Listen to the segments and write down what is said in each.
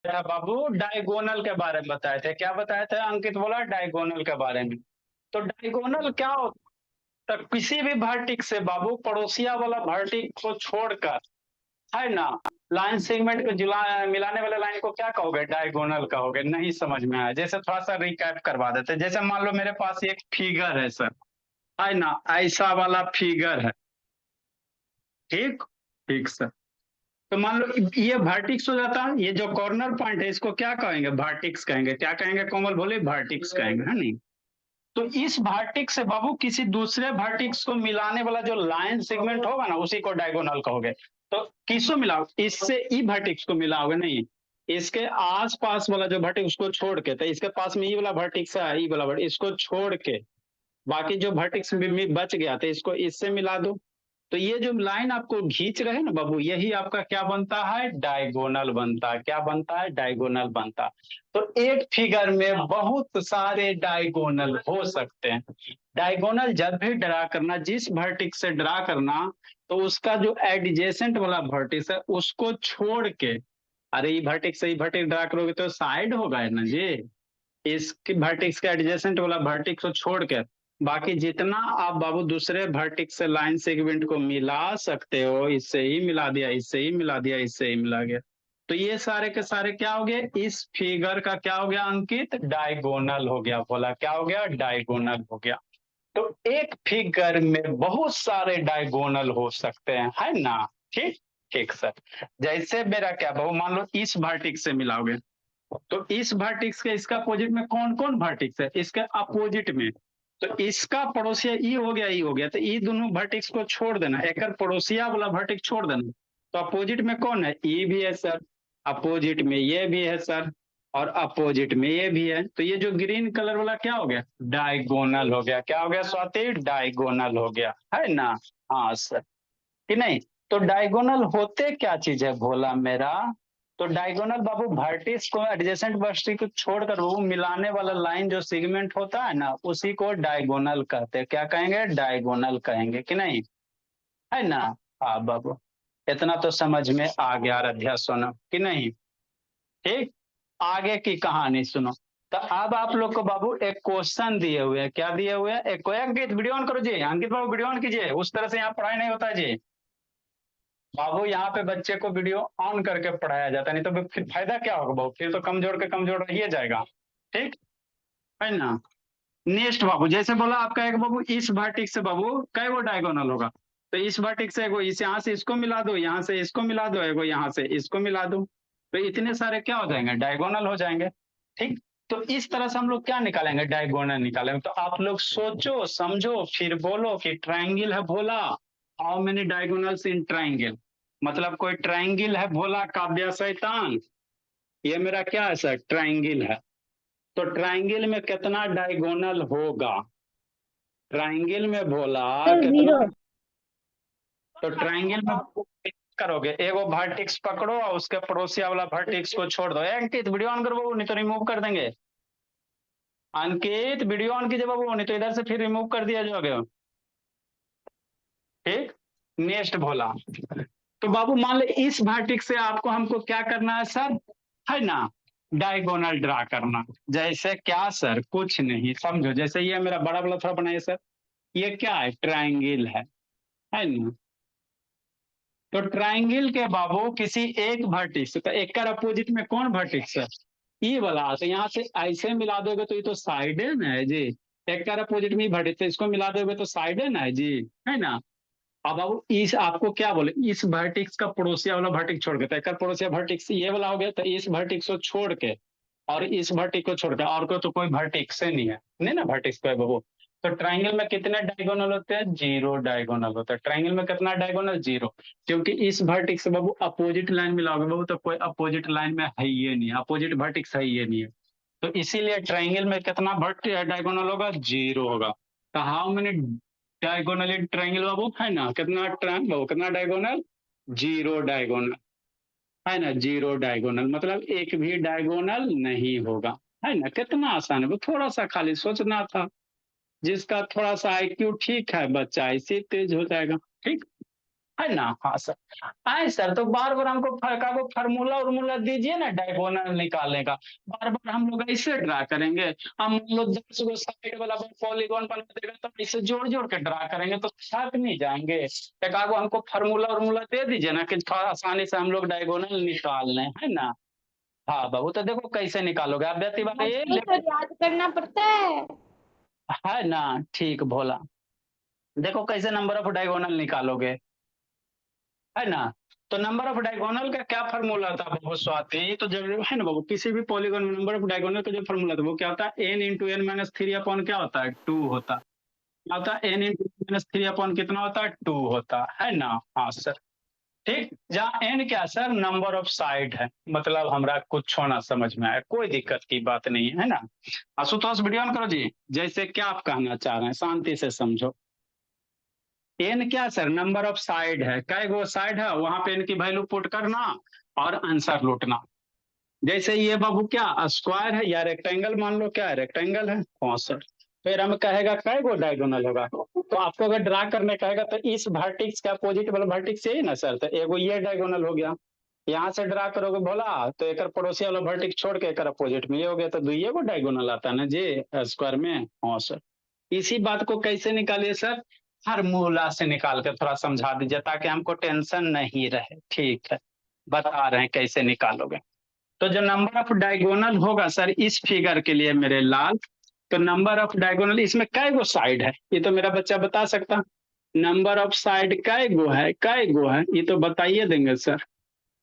था बाबू, डायगोनल के बारे में बताए थे। क्या बताए थे? अंकित बोला डायगोनल के बारे में। तो डायगोनल क्या होता है? किसी भी वर्टेक्स से बाबू पड़ोसिया वाला वर्टेक्स को छोड़कर, है ना, लाइन सेगमेंट को मिलाने वाले लाइन को क्या कहोगे? डायगोनल कहोगे। नहीं समझ में आया? जैसे थोड़ा सा रिकैप करवा देते हैं। जैसे मान लो मेरे पास एक फिगर है सर, है ना, ऐसा वाला फिगर है। ठीक, ठीक सर। तो मान लो ये वर्टिक्स हो जाता है। ये जो कॉर्नर पॉइंट है इसको क्या कहेंगे? वर्टिक्स कहेंगे। क्या कहेंगे कोमल? बोले वर्टिक्स कहेंगे, है नहीं? तो इस वर्टिक्स से बाबू किसी दूसरे वर्टिक्स को मिलाने वाला जो लाइन सेगमेंट होगा ना, उसी को डायगोनल कहोगे। तो किसको मिलाओ? इससे ई वर्टिक्स को मिलाओगे नहीं, इसके आस पास वाला जो वर्टिक्स उसको छोड़ के। तो इसके पास में ई वाला वर्टिक्स है, ई वाला वर्टिक्स, इसको छोड़ के बाकी जो वर्टेक्स बच गया था इसको इससे मिला दो। तो ये जो लाइन आपको खींच रहे हैं ना बाबू, यही आपका क्या बनता है? डायगोनल बनता है। क्या बनता है? डायगोनल बनता है। तो एक फिगर में बहुत सारे डायगोनल हो सकते हैं। डायगोनल जब भी ड्रा करना, जिस वर्टेक्स से ड्रा करना, तो उसका जो एडजेसेंट वाला वर्टेक्स है उसको छोड़ के, अरे ये वर्टेक्स से ये वर्टेक्स ड्रा करोगे तो साइड होगा ना जी। इसके वर्टेक्स के एडजेसेंट वाला वर्टेक्स को छोड़ के बाकी जितना आप बाबू दूसरे वर्टेक्स से लाइन सेगमेंट को मिला सकते हो, इससे ही मिला दिया, इससे ही मिला दिया, इससे ही मिला गया। तो ये सारे के सारे क्या हो गए? इस फिगर का क्या हो गया अंकित? डायगोनल हो गया। बोला क्या हो गया? डायगोनल हो गया। तो एक फिगर में बहुत सारे डायगोनल हो सकते हैं, है ना? ठीक, ठीक सर। जैसे मेरा क्या बाबू, मान लो इस वर्टेक्स से मिलाओगे, तो इस वर्टेक्स के इसका अपोजिट में कौन कौन वर्टेक्स है? इसके अपोजिट में, तो इसका पड़ोसिया ई हो गया, ई हो गया। तो ई दोनों वर्टेक्स को छोड़ देना, एक पड़ोसिया वाला वर्टेक्स छोड़ देना। तो अपोजिट में कौन है? ई भी है सर, अपोजिट में ये भी है सर, और अपोजिट में ये भी है। तो ये जो ग्रीन कलर वाला क्या हो गया? डायगोनल हो गया। क्या हो गया स्वाति? डायगोनल हो गया, है ना? हाँ सर, कि नहीं? तो डायगोनल होते क्या चीज है भोला मेरा? तो डायगोनल बाबू वर्टिस को एडजेसेंट वर्टिस को छोड़कर वो मिलाने वाला लाइन जो सेगमेंट होता है ना, उसी को डायगोनल कहते हैं। क्या कहेंगे? डायगोनल कहेंगे, कि नहीं? है ना? हाँ बाबू, इतना तो समझ में आ गया राध्या सोना, कि नहीं? ठीक, आगे की कहानी सुनो। तो अब आप लोग को बाबू एक क्वेश्चन दिए हुए हैं। क्या दिए हुए हैं? एक अंकित वीडियो ऑन करो जी, अंकित बाबू वीडियो ऑन कीजिए। उस तरह से यहाँ पढ़ाई नहीं होता है जी बाबू। यहाँ पे बच्चे को वीडियो ऑन करके पढ़ाया जाता है, नहीं तो फिर फायदा क्या होगा बाबू? फिर तो कमजोर के कमजोर रहिए जाएगा। ठीक है ना? नेक्स्ट बाबू, जैसे बोला आपका एक बाबू, इस वर्टेक्स से बाबू कई वो डायगोनल होगा? तो इस वर्टेक्स से एगो इस यहाँ से इसको मिला दो, यहाँ से इसको मिला दो, एगो यहाँ से इसको मिला दो। तो इतने सारे क्या हो जाएंगे? डायगोनल हो जाएंगे। ठीक, तो इस तरह से हम लोग क्या निकालेंगे? डायगोनल निकालेंगे। तो आप लोग सोचो समझो फिर बोलो कि ट्राइंगल है Bhola, how many diagonals in triangle? मतलब कोई ट्राइंगल है भोला काव्या शैतान, ये मेरा क्या है सर? ट्राइंगल है। तो ट्राइंगल में कितना डायगोनल होगा? ट्राइंगल में भोला सर कितना? जीरो। तो ट्राइंगल में करोगे, एगो वर्टेक्स पकड़ो और उसके पड़ोसिया वाला वर्टेक्स को छोड़ दो। अंकित वीडियो ऑन करो बाबू, नहीं तो रिमूव कर देंगे। अंकित वीडियो ऑन कीजिए बाबू, नहीं तो इधर से फिर रिमूव कर दिया जाओगे। ठीक, नेक्स्ट भोला। तो बाबू मान लो इस वर्टेक्स से आपको हमको क्या करना है सर? है ना, डायगोनल ड्रा करना। जैसे क्या सर? कुछ नहीं, समझो। जैसे ये मेरा बड़ा वाला थोड़ा बनाइए सर। ये क्या है? ट्राइंगल है ना? तो ट्राइंगल के बाबू किसी एक वर्टेक्स, तो एक का अपोजिट में कौन वर्टेक्स है? ये वाला। तो यहाँ से ऐसे मिला दोगे तो ये तो साइड है ना जी। एक का अपोजिट में वर्टेक्स, तो इसको मिला दोगे तो साइड है ना जी, है ना? अब बाबू इस आपको क्या बोले, इस वर्टेक्स का पड़ोसिया वाला वर्टेक्स छोड़ के, तो एक पड़ोसिया वर्टेक्स ये वाला हो गया। तो इस वर्टेक्स को छोड़ के और इस वर्टेक्स को छोड़ के और को तो कोई वर्टेक्स से नहीं है, नहीं ना वर्टेक्स को है बाबू। तो ट्राइंगल में कितने डायगोनल होते हैं? जीरो डायगोनल होता है। ट्राइंगल में कितना डायगोनल? जीरो। क्योंकि इस वर्टेक्स से बाबू अपोजिट लाइन मिलाओगे बाबू तो कोई अपोजिट लाइन में है ये नहीं, अपोजिट वर्टेक्स है ये नहीं है। तो इसीलिए ट्राइंगल में कितना वर्ट डायगोनल होगा? जीरो होगा। तो how many diagonal in triangle बाबू? है ना, कितना ट्राइंगल बाबू, कितना डायगोनल? जीरो डायगोनल, है ना? जीरो डायगोनल मतलब एक भी डायगोनल नहीं होगा। है ना? कितना आसान है वो, थोड़ा सा खाली सोचना था। जिसका थोड़ा सा आईक्यू ठीक है बच्चा इसी तेज हो जाएगा। ठीक, है ना। हाँ सर, आए सर तो बार बार हमको को फार्मूला उर्मूला दीजिए ना डायगोनल निकालने का। बार बार हम लोग ऐसे ड्रा करेंगे। हम लोग 10 गो साइड वाला पॉलीगॉन बना देगा तो ऐसे जोड़ जोड़ के ड्रा करेंगे तो छाप नहीं जाएंगे। एक आगो हमको फार्मूला उर्मूला दे दीजिए ना कि थोड़ा आसानी से हम लोग डायगोनल निकाल लें, है ना। हाँ बाबू, तो देखो कैसे निकालोगे आप व्यक्ति वाले ये तो याद करना पड़ता है ना। ठीक भोला, देखो कैसे नंबर ऑफ डायगोनल निकालोगे, है ना। तो नंबर ऑफ डायगोनल का क्या फॉर्मूला था बाबू स्वाति, तो जब है ना बाबू किसी भी पॉलीगॉन में नंबर ऑफ डायगोनल का जो फॉर्मूला था वो क्या होता है, n into n minus three upon क्या होता है, 2 होता है। क्या होता है, n into minus three upon कितना होता है, 2 होता है ना। हाँ सर, ठीक। जहाँ एन क्या सर, नंबर ऑफ साइड है, मतलब हमरा कुछ होना समझ में आया, कोई दिक्कत की बात नहीं है ना। आशुतोष वीडियो ऑन करो जी, जैसे क्या आप कहना चाह रहे हैं शांति से समझो। एन क्या सर, नंबर ऑफ साइड है, कै गो साइड है वहां पे एन की वैल्यू पुट करना और आंसर लूटना। जैसे ये बाबू क्या स्क्वायर है या रेक्टेंगल, मान लो क्या है रेक्टेंगल है 65। फिर हम कहेगा कै गो डायगोनल होगा, तो आपको अगर ड्रा करने कहेगा तो इस वर्टिक्स का अपोजिट वाला वर्टिक्स यही ना सर, तो एगो ये डायगोनल हो गया। यहाँ से ड्रा करोगे बोला तो एक पड़ोसी वाला वर्टिक्स छोड़ के एक अपोजिट में ये हो गया, तो दुइये को डायगोनल आता है ना जी स्क्वायर में। हाँ सर, इसी बात को कैसे निकालिए सर, फार्मूला से निकाल के थोड़ा समझा दीजिए ताकि हमको टेंशन नहीं रहे। ठीक है, बता रहे हैं कैसे निकालोगे। तो जो नंबर ऑफ डायगोनल होगा सर इस फिगर के लिए मेरे लाल, तो नंबर ऑफ डायगोनल इसमें कै गो साइड है ये तो मेरा बच्चा बता सकता। नंबर ऑफ साइड कै गो है, कै गो है ये तो बताइए देंगे सर।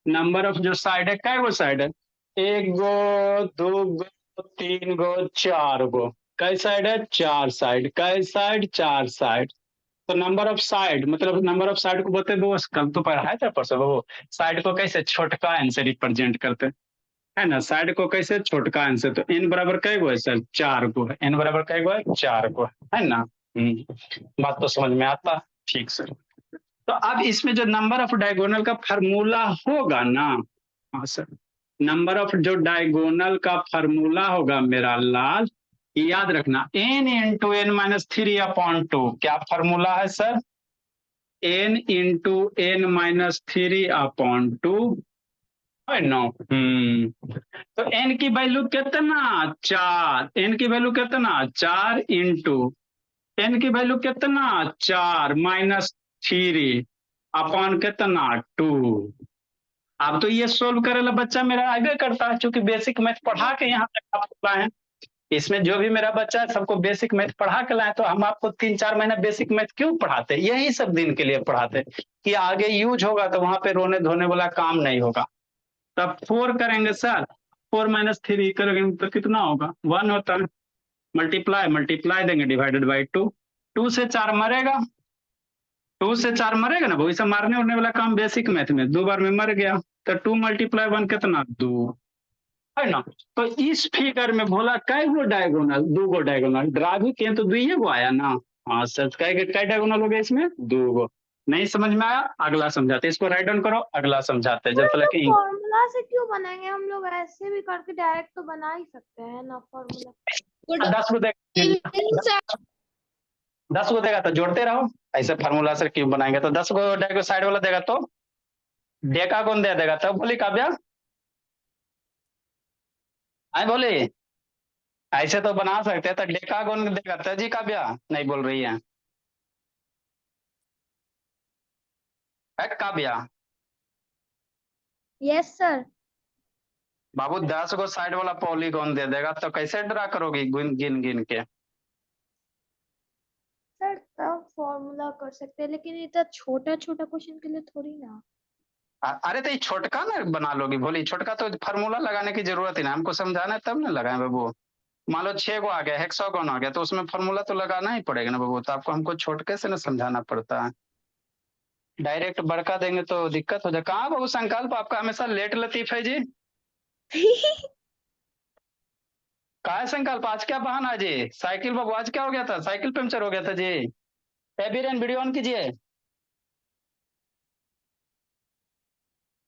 नंबर ऑफ जो साइड है कै गो साइड है, एक गो, दो गो, तीन गो, चार गो। कै साइड है, चार साइड। कै साइड, चार साइड। तो नंबर ऑफ साइड मतलब नंबर ऑफ साइड को बोलते हैं वो कल तो पढ़ाया था परसों वो, साइड को कैसे छोटका एन से रिप्रेजेंट करते हैं, है ना। साइड को कैसे छोटका एन से, तो एन बराबर कै गो है सर, चार गो है। एन बराबर कै गो है, चार गो है ना। बात तो समझ में आता, ठीक सर। तो अब इसमें जो नंबर ऑफ डायगोनल का फार्मूला होगा ना, हाँ सर, नंबर ऑफ जो डायगोनल का फार्मूला होगा मेरा लाल, याद रखना n into n minus three upon two, क्या फार्मूला है sir, n into n minus three upon two, है ना। तो एन की वैल्यू कितना, चार। एन की वैल्यू कितना, चार इंटू एन की वैल्यू कितना, चार माइनस थ्री अपॉन कितना, टू। अब तो ये सोल्व करे ला बच्चा मेरा आगे करता है, क्योंकि बेसिक मैथ पढ़ा के यहाँ तक आप लाए हैं। इसमें जो भी मेरा बच्चा है सबको बेसिक मैथ पढ़ा के लाए, तो हम आपको 3-4 महीना बेसिक मैथ क्यों पढ़ाते, यही सब दिन के लिए पढ़ाते कि आगे यूज होगा तो वहां पे रोने धोने वाला काम नहीं होगा। तब 4 करेंगे सर, 4 माइनस थ्री करेंगे तो कितना होगा, 1 होता है। मल्टीप्लाई मल्टीप्लाई देंगे डिवाइडेड बाई 2, 2 से 4 मरेगा, 2 से 4 मरेगा ना, वही से मारने उड़ने वाला काम बेसिक मैथ में, 2 बार में मर गया। तो 2 मल्टीप्लाई 1 कितना, 2, है ना। तो इस फिगर में बोला कै गो डायगोनल, 2 गो डायगोनल, ड्रा भी किए तो 2 गो आया ना। हाँ सर, कै डायगोनल हो गया इसमें, 2 गो। नहीं समझ में आया, अगला समझाते, इसको राइट डाउन करो, अगला समझाते जब तक है। फॉर्मूला से क्यों बनाएंगे, हम लोग ऐसे भी करके डायरेक्ट तो बना ही सकते हैं ना फॉर्मूला। 10 को देगा, 10 को देगा तो जोड़ते रहो, ऐसे फार्मूला से क्यों बनाएंगे, तो 10 को डायगो साइड वाला देगा तो डेका कौन दे देगा, तब बोली काव्या, आई बोली ऐसे तो बना सकते हैं, तो डेका कौन देगा तजी, काव्या नहीं बोल रही है काव्या। Yes sir. बाबू 10 को साइड वाला पॉलीगॉन दे देगा तो कैसे ड्रा करोगी गिन गिन गिन के। सर तब फॉर्मूला कर सकते हैं, लेकिन इतना छोटा छोटा क्वेश्चन के लिए थोड़ी ना। अरे तो ये छोटका ना बना लोगी, बोली छोटका तो फार्मूला लगाने की जरूरत ही ना, हमको समझाना है तब ना लगाए बाबू। मान लो 6 को आ गया, हेक्सागोन आ गया, तो उसमें फार्मूला तो लगाना ही पड़ेगा ना बाबू, तो आपको हमको छोटके से ना समझाना पड़ता है। डायरेक्ट बड़का देंगे तो दिक्कत हो जाए। कहाँ बाबू संकल्प, आपका हमेशा लेट लतीफ है जी। कहा है संकल्प, आज क्या बहाना है जी, साइकिल बाबू आज क्या हो गया था, साइकिल पंचर हो गया था जी। एबीरेन वीडियो ऑन कीजिए,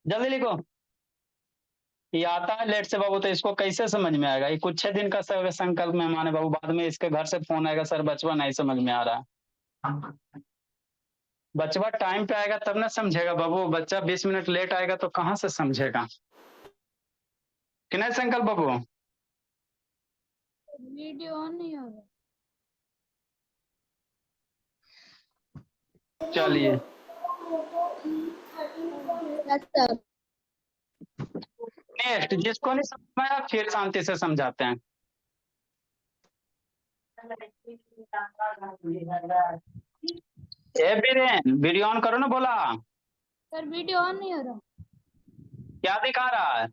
जल्दी लिखो। ये आता है लेट से बाबू, तो इसको कैसे समझ में आएगा, ये कुछ 6 दिन का संकल्प मेहमान है बाबू, बाद में इसके घर से फोन आएगा सर बचवा नहीं समझ में आ रहा है। बच्चा टाइम पे आएगा तब ना समझेगा बाबू, बच्चा 20 मिनट लेट आएगा तो कहाँ से समझेगा, कि नहीं संकल्प बाबू? वीडियो ऑन नहीं हो रहा। चलिए नेक्स्ट, जिसको नहीं समझ में आया फिर शांति से समझाते हैं। ए बीरेन, वीडियो ऑन करो ना, बोला सर वीडियो ऑन नहीं हो रहा। क्या दिखा रहा है?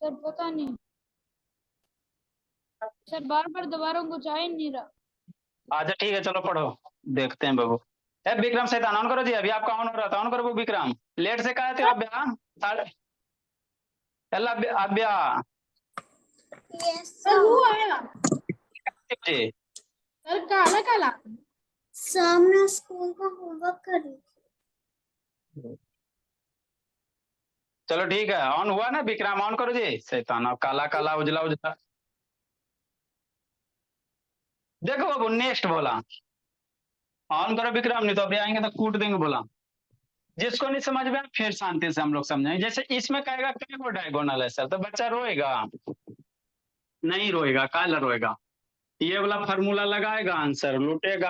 सर पता नहीं, सर बार बार दबा रहा हूँ, कुछ आ ही नहीं रहा। अच्छा ठीक है, चलो पढ़ो, देखते हैं बाबू। ए विक्रम शैतान ऑन करो जी, अभी आपका ऑन हो रहा था, ऑन करो वो विक्रम। लेट से कहा तेरा अभ्या अभ्या सर वो आया। जी सर काला काला सामने स्कूल का होमवर्क कर रही थी। चलो ठीक है, ऑन हुआ ना विक्रम, ऑन करो जी। शैतान काला काला उजला उजला, देखो बाबू नेक्स्ट बोला, ऑन करो विक्रम, नहीं तो अभी आएंगे तो कूट देंगे बोला। जिसको नहीं समझ में आया, फिर शांति से हम लोग समझेंगे। जैसे इसमें कहेगा कई को डायगोनल है सर, तो बच्चा रोएगा नहीं? रोएगा, काला रोएगा। ये वाला फार्मूला लगाएगा, आंसर लूटेगा।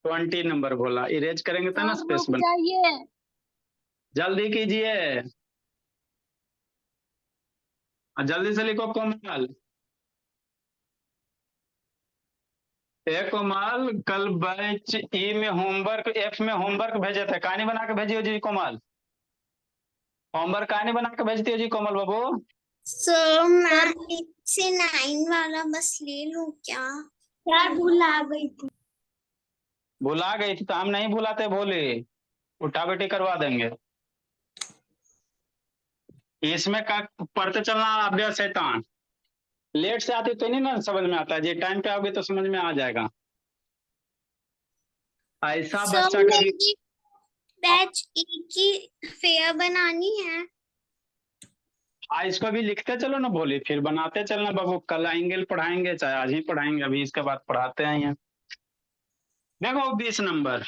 20 नंबर बोला, इरेज करेंगे तो ना स्पेस बन। जाइए। जल्दी कीजिए, जल्दी से लिखो कोमल। कोमल कल बैच ई में होमवर्क, एफ में होमवर्क भेजे थे, कहानी बना के भेजियो जी कोमल। होमवर्क कहानी बना के भेजती हो जी कोमल बाबू? सर मैं 8 से 9 वाला बस ले लूं क्या? यार भूला गई थी। भुला गई थी तो हम नहीं भुलाते भोले, उठा बेटी करवा देंगे। इसमें का पढ़ते चलना अभ्यास शैतान। लेट से आती तो नहीं ना समझ में आता, जी टाइम पे आओगे तो समझ में आ जाएगा। ऐसा बच्चा कभी बैच ई की फेयर बनानी है। इसको भी लिखते चलो ना भोले, फिर बनाते चलना बाबू, कल आएंगे पढ़ाएंगे, चाहे आज ही पढ़ाएंगे, अभी इसके बाद पढ़ाते हैं। देखो 20 नंबर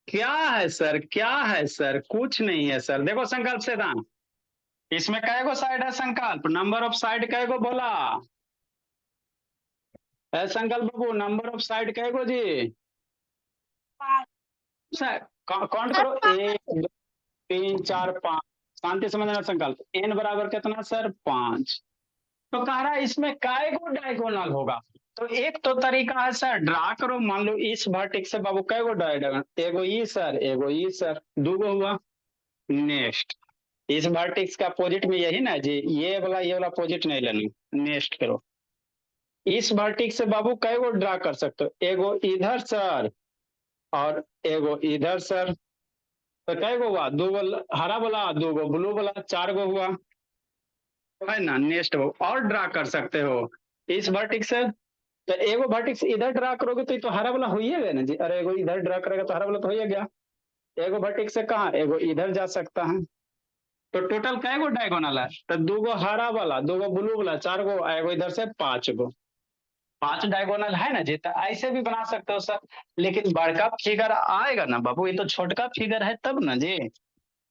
क्या है सर, क्या है सर? कुछ नहीं है सर। देखो संकल्प से दान, इसमें कै गो साइड है संकल्प? नंबर ऑफ साइड कै गो बोला है संकल्प बाबू? नंबर ऑफ साइड कै गो जी? काउंट करो, 1 2 3 4 5। शांति समझना संकल्प, n बराबर कितना सर? 5। तो कह रहा है इसमें काय गो डायगोनल होगा? तो एक तो तरीका है सर, ड्रा करो, मान लो इस वर्टेक्स से बाबू कै गो डायगोनल? एगो ई सर, एगो ई सर, दूगो हुआ। नेक्स्ट, इस वर्टेक्स का अपोजिट में यही ना जी, ये वाला अपोजिट नहीं लेना। नेक्स्ट करो, इस वर्टेक्स से बाबू कै गो ड्रा कर सकते हो? एगो इधर सर और एगो इधर सर, तो कै गो हुआ? दो हरा वाला, दो गो ब्लू वाला, 4 गो हुआ है ना। नेक्स्ट और ड्रा कर सकते हो इस वर्टेक्स से, तो एगो वर्टेक्स इधर ड्रा करोगे तो ये तो हरा वाला हो ही गया ना जी। अरे एगो इधर ड्रा करेगा तो हरा वाला तो हो ही गया। एगो वर्टेक्स से कहाँ? एगो इधर जा सकता है। तो टोटल कै गो डायगोनल है? तो 2 गो हरा वाला, 2 गो ब्लू वाला, 4 गो, एगो इधर से 5 गो। 5 डायगोनल है ना जी। तो ऐसे भी बना सकते हो सर, लेकिन बड़का फिगर आएगा ना बाबू, ये तो छोटका फिगर है तब ना जी।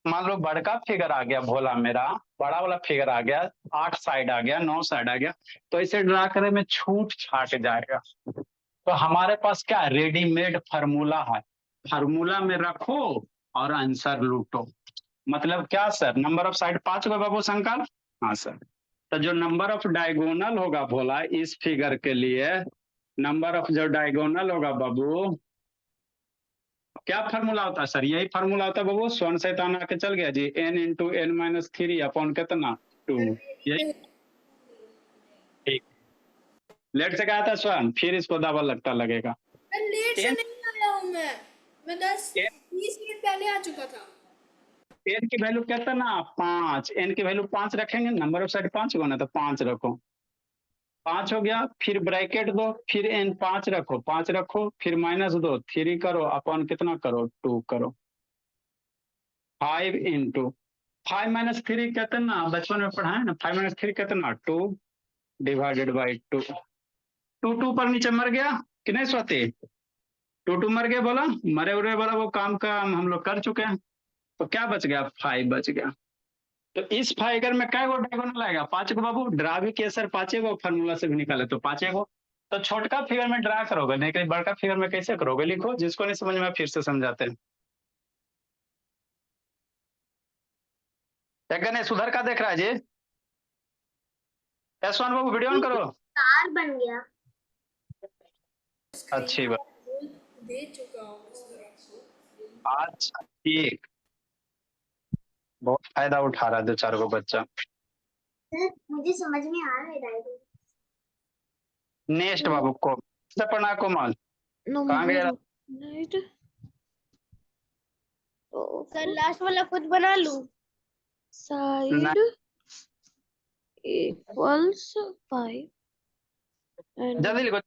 मान लो बड़का फिगर आ गया भोला मेरा, बड़ा वाला फिगर आ गया, 8 साइड आ गया, 9 साइड आ गया, तो इसे ड्रा करने में छूट छाट जाएगा। तो हमारे पास क्या रेडीमेड फार्मूला है, फार्मूला में रखो और आंसर लूटो। मतलब क्या सर? नंबर ऑफ साइड 5 गो बाबू संकल्प? हाँ सर। तो जो नंबर ऑफ डायगोनल होगा भोला इस फिगर के लिए, नंबर ऑफ जो डायगोनल होगा बाबू, क्या फार्मूला होता है सर? यही फार्मूला होता है बाबू, स्वर्ण शैतान आके चल गया जी, n into n minus 3 upon कितना 2। यही ठीक। लेट से कहा था स्वर्ण, फिर इसको डबल लगता लगेगा। लेट से नहीं आया हूँ मैं 10-20 मिनट पहले आ चुका था। एन की वैल्यू कितना? 5। एन की वैल्यू 5 रखेंगे, नंबर ऑफ साइड 5 को ना, तो 5 रखो। 5 हो गया, फिर ब्रैकेट दो, फिर एन 5 रखो, 5 रखो, फिर माइनस दो, 3 करो, अपॉन कितना करो? 2 करो। 5 इंटू 5 माइनस 3 कितना? बचपन में पढ़ा है ना, 5 माइनस 3 कितना? 2 डिवाइडेड बाई 2। टू टू पर नीचे मर गया कि नहीं स्वाति? टू टू मर गया बोला, मरे उरे बोला, वो काम का हम लोग कर चुके हैं। तो क्या बच गया? 5 बच गया। तो इस फाइगर में क्या डायगोनल आएगा? 5 को बाबू। ड्रा भी कैसे 5 को फॉर्मूला से भी निकाले तो 5 को। तो छोटका फिगर में ड्रा करोगे, नहीं कहीं बड़का फिगर में कैसे करोगे? लिखो, जिसको नहीं समझ में फिर से समझाते हैं। गणेश उधर का देख रहा है जी? यशवंत बाबू वीडियो ऑन करो। स्टार बन गया। अच्छी बात। दे चुका हूँ सर आपको। आज ठीक, बहुत फायदा उठा रहा है 2-4 को बच्चा। सर मुझे समझ में आ रहा है डायग्राम। नेक्स्ट बाबू को पढ़ना कोमल, कहाँ गया? सर लास्ट वाला खुद बना लूं? Side equals 5 and जल्दी लिखो।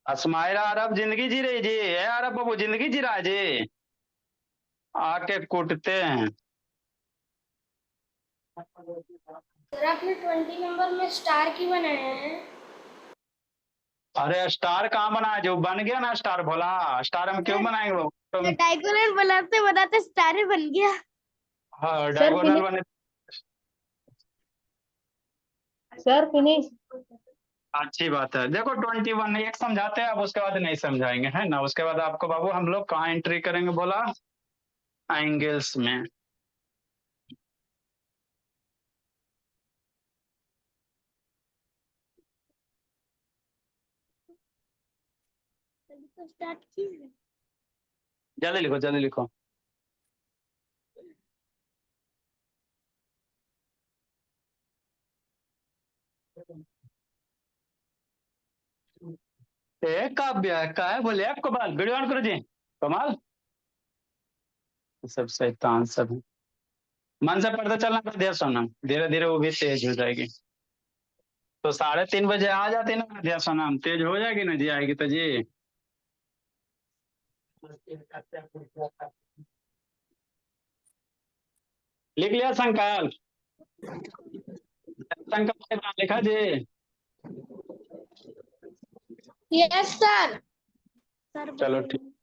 अस्माइरा अरब जिंदगी जी रही जी है। अरब बाबू जिंदगी जी रहा है जी, आके कूटते हैं। सर आपने 20 नंबर में स्टार की बनाया है? अरे स्टार कहाँ बना है? जो बन गया ना स्टार, भोला स्टार हम क्यों बनाएंगे वो? तो डायगोनल बनाते बनाते स्टार ही बन गया। हाँ डायगोनल बने। sir finish. अच्छी बात है। देखो 21 एक समझाते हैं, अब उसके बाद नहीं समझाएंगे, है ना? उसके बाद आपको बाबू हम लोग कहाँ एंट्री करेंगे बोला? एंगल्स में। स्टार्ट कीजिए। जल्दी लिखो, जल्दी लिखो। काव्य का है बोले आपको बाल वीडियो ऑन करो जी। कमाल, सब शैतान सब है। मन से पढ़ते चलना, पर देर सोना, धीरे धीरे वो भी तेज हो जाएगी। तो 3:30 बजे आ जाती ना विद्या सोना, तेज हो जाएगी ना जी, आएगी तो जी। लिख लिया संकल्प? संकल्प लिखा जी? Yes sir. चलो ठीक।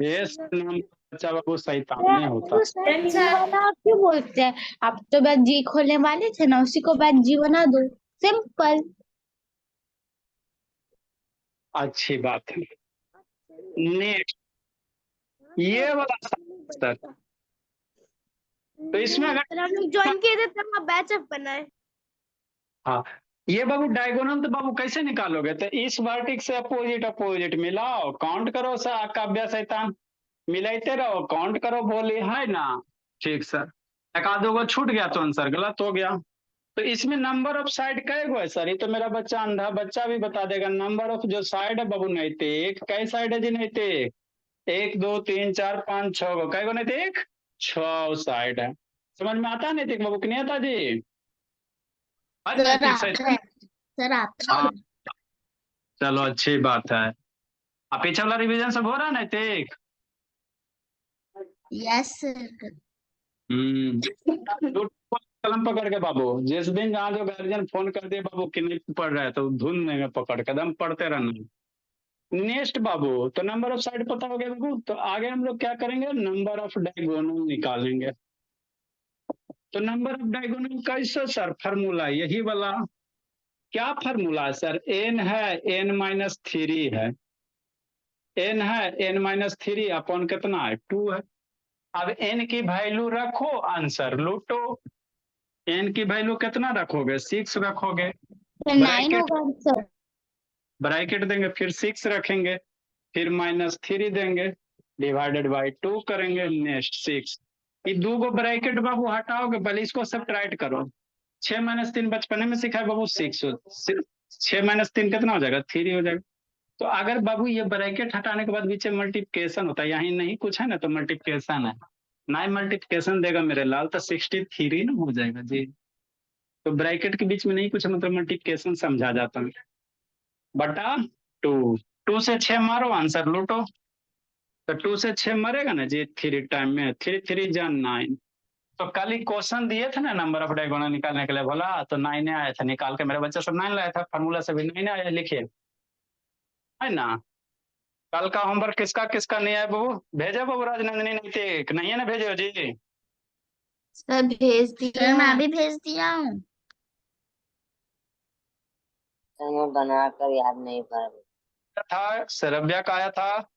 ये नाम बच्चा बाबू शैतान होता। आप क्यों बोलते हैं? आप तो बस जी खोलने वाले थे ना, उसी को बाद जी बना दो, सिंपल। अच्छी बात है। नेक्स्ट ये वाला सर, तो इसमें अगर हम लोग ज्वाइन किए थे तब हम बैचअप बनाए। हाँ, ये बाबू डायगोनल तो बाबू कैसे निकालोगे? तो इस वर्टिक्स से अपोजिट अपोजिट मिलाओ, काउंट करो सर, काव्य शैतान मिलाते रहो, काउंट करो, बोले है ना? ठीक सर। एक आधो को छूट गया तो आंसर गलत हो गया। तो इसमें नंबर ऑफ साइड कै गो है सर? ये तो मेरा बच्चा अंधा बच्चा भी बता देगा। नंबर ऑफ जो साइड है बाबू नैतिक, कै साइड है जी नैतिक? 1 2 3 4 5 6 गो, कै गो नैतिक? 6 साइड है। समझ में आता है नैतिक बाबू कि नहीं आता जी? नैतिक साइड। सर आप हाँ चलो अच्छी बात है। अब पीछे वाला रिवीजन सब हो रहा है नैतिक? Yes sir. कलम पकड़ के बाबू, जिस दिन जहाँ जो गार्जियन फोन कर दिए बाबू कि नहीं पढ़ रहा है तो धुन में पकड़ कदम पढ़ते रहना। नेक्स्ट बाबू, तो नंबर ऑफ साइड पता हो गया बाबू। तो आगे हम लोग क्या करेंगे? नंबर ऑफ डायगोनल निकालेंगे। तो नंबर ऑफ डायगोनल कैसे सर? फार्मूला यही वाला। क्या फार्मूला है सर? n है, n-3 है। n है, n-3 अपॉन कितना है? 2 है। अब n की वैल्यू रखो, आंसर लूटो। n की वैल्यू कितना रखोगे? 6 रखोगे। 9 होगा आंसर। ब्रैकेट देंगे, फिर 6 रखेंगे, फिर -3 देंगे, डिवाइडेड बाय 2 करेंगे, नेक्स्ट 6। ये 2 को ब्रैकेट बाबू हटाओगे, पहले इसको सब्ट्रैक्ट करो। 6 - 3 बचपने में सिखाए बाबू, 6। 6 - 3 कितना हो जाएगा? 3 हो जाएगा। तो अगर बाबू ये ब्रैकेट हटाने के बाद नीचे मल्टीप्लिकेशन होता है, यहाँ नहीं कुछ है ना, तो मल्टीप्लिकेशन है ना, मल्टीप्लिकेशन देगा मेरे लाल, तो 63 ना हो जाएगा जी। तो ब्रैकेट के बीच में नहीं कुछ, मतलब मल्टीप्लिकेशन समझा जाता है। बटा 2, 2 से 6 मारो, आंसर लूटो। तो 2 से 6 मरेगा ना जी 3 टाइम में, 3 3 जा 9। तो कल ही क्वेश्चन दिए थे ना नंबर ऑफ डायगोनल निकालने के लिए, बोला तो 9 आया था, निकाल के मेरे बच्चे सब 9 लाया था, फार्मूला से भी 9 आया, लिखिए, है ना। कल का होमवर्क किसका किसका नहीं आया बाबू? भेजे बाबू राजनंदिनी नैतिक, नहीं है ना भेजे हो जी? सर भेज दिया, मैं भी भेज दिया हूँ। मैं बनाकर याद नहीं पा रहा था सरब्या का आया था,